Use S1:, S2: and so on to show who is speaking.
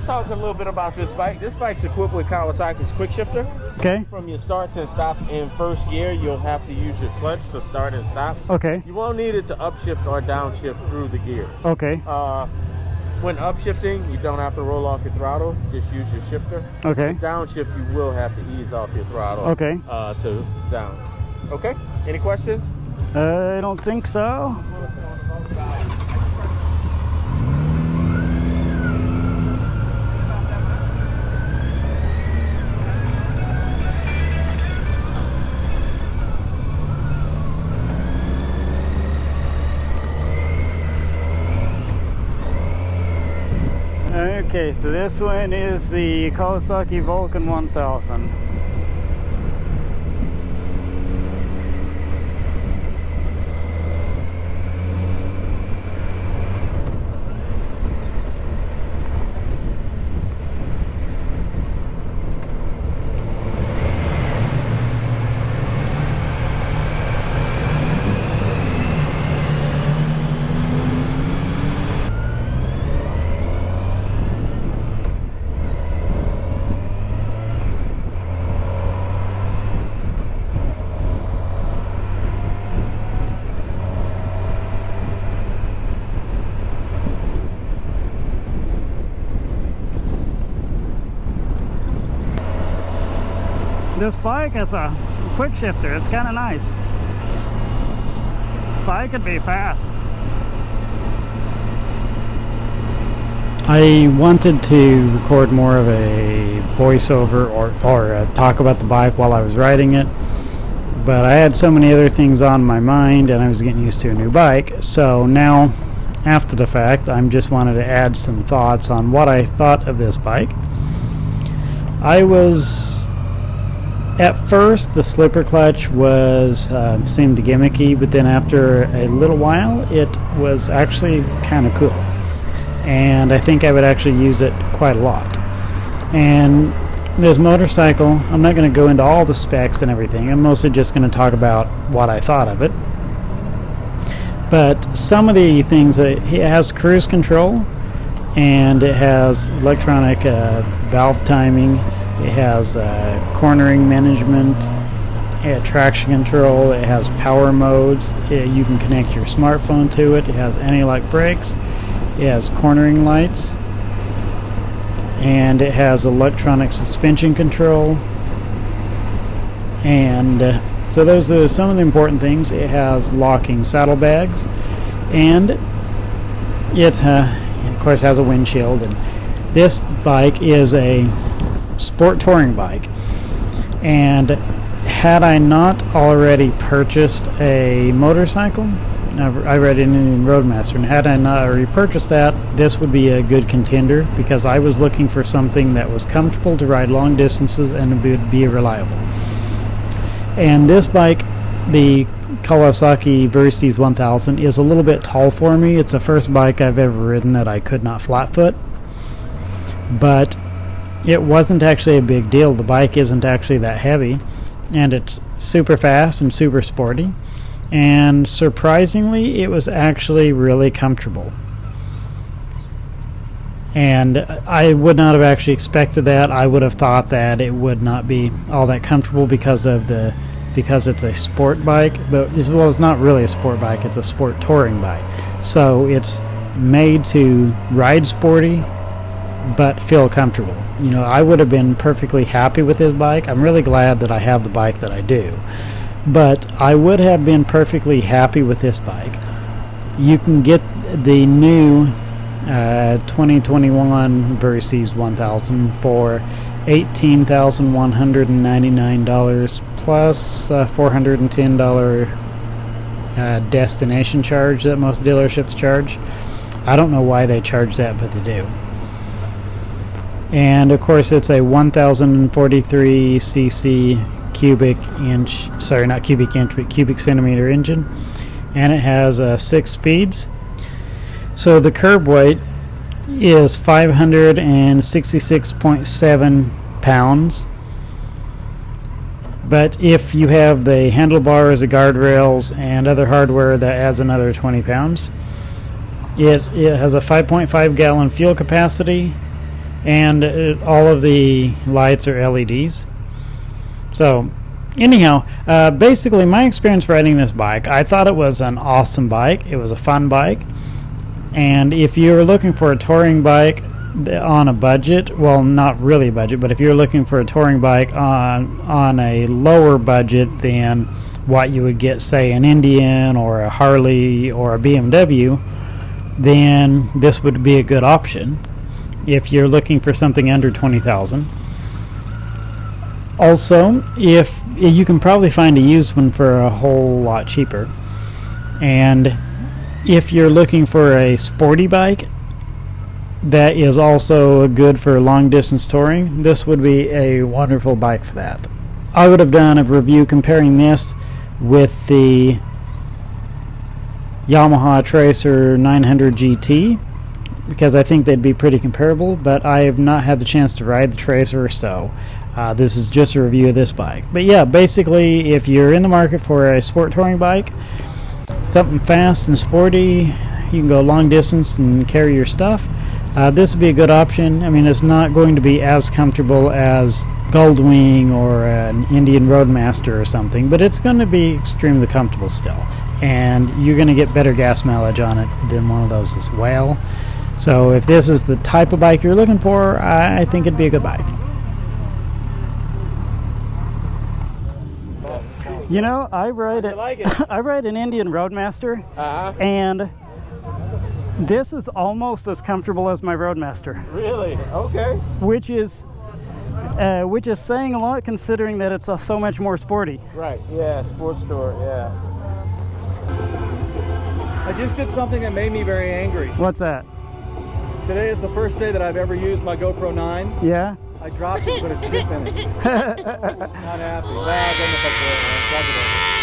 S1: talk a little bit about this bike. This bike's equipped with Kawasaki's quick shifter.
S2: Okay.
S1: From your starts and stops in first gear, you'll have to use your clutch to start and stop.
S2: Okay.
S1: You won't need it to upshift or downshift through the gears.
S2: Okay.
S1: When upshifting, you don't have to roll off your throttle. Just use your shifter.
S2: Okay.
S1: Downshift, you will have to ease off your throttle.
S2: Okay.
S1: To down. Okay. Any questions?
S2: I don't think so. Okay, so this one is the Kawasaki Vulcan 1000. This bike is a quick shifter. It's kind of nice. This bike could be fast. I wanted to record more of a voiceover or talk about the bike while I was riding it, but I had so many other things on my mind and I was getting used to a new bike. So now, after the fact, I just wanted to add some thoughts on what I thought of this bike. At first, the slipper clutch seemed gimmicky, but then after a little while, it was actually kind of cool. And I think I would actually use it quite a lot. And this motorcycle, I'm not going to go into all the specs and everything. I'm mostly just going to talk about what I thought of it. But some of the things that it has cruise control, and it has electronic valve timing. It has cornering management, traction control. It has power modes. You can connect your smartphone to it. It has anti-lock brakes. It has cornering lights. And it has electronic suspension control. And so those are some of the important things. It has locking saddlebags. And it, of course, has a windshield. And this bike is a sport touring bike, and had I not already purchased a motorcycle, I read it in Roadmaster, and had I not already purchased that, this would be a good contender because I was looking for something that was comfortable to ride long distances and would be reliable. And this bike, the Kawasaki Versys 1000, is a little bit tall for me. It's the first bike I've ever ridden that I could not flat foot, but it wasn't actually a big deal. The bike isn't actually that heavy, and it's super fast and super sporty, and surprisingly it was actually really comfortable. And I would not have actually expected that. I would have thought that it would not be all that comfortable because it's a sport bike, but it's not really a sport bike, it's a sport touring bike. So it's made to ride sporty but feel comfortable. You know, I would have been perfectly happy with this bike. I'm really glad that I have the bike that I do. But I would have been perfectly happy with this bike. You can get the new 2021 Versys 1000 for $18,199 plus $410 destination charge that most dealerships charge. I don't know why they charge that, but they do. And of course it's a 1043 cc cubic centimeter engine, and it has 6 speeds. So the curb weight is 566.7 pounds, but if you have the handlebars, the guardrails, and other hardware, that adds another 20 pounds. It has a 5.5 gallon fuel capacity, and all of the lights are LEDs. So anyhow, basically my experience riding this bike, I thought it was an awesome bike. It was a fun bike, and if you're looking for a touring bike on a budget, well, not really a budget, but if you're looking for a touring bike on a lower budget than what you would get, say, an Indian or a Harley or a BMW, then this would be a good option if you're looking for something under 20,000. Also, if you can probably find a used one for a whole lot cheaper. And if you're looking for a sporty bike that is also good for long distance touring, this would be a wonderful bike for that. I would have done a review comparing this with the Yamaha Tracer 900 GT, because I think they'd be pretty comparable, but I have not had the chance to ride the Tracer, so this is just a review of this bike. But yeah, basically, if you're in the market for a sport touring bike, something fast and sporty, you can go long distance and carry your stuff, this would be a good option. I mean, it's not going to be as comfortable as Goldwing or an Indian Roadmaster or something, but it's going to be extremely comfortable still, and you're going to get better gas mileage on it than one of those as well. So if this is the type of bike you're looking for, I think it'd be a good bike. You know, I ride I ride an Indian Roadmaster, and this is almost as comfortable as my Roadmaster.
S1: Really? Okay.
S2: Which is saying a lot, considering that it's so much more sporty.
S1: Right. Yeah. Sports store. Yeah.
S3: I just did something that made me very angry.
S2: What's that?
S3: Today is the first day that I've ever used my GoPro 9.
S2: Yeah?
S3: I dropped it, put a chip in it. Not happy. Well, I don't know if I could.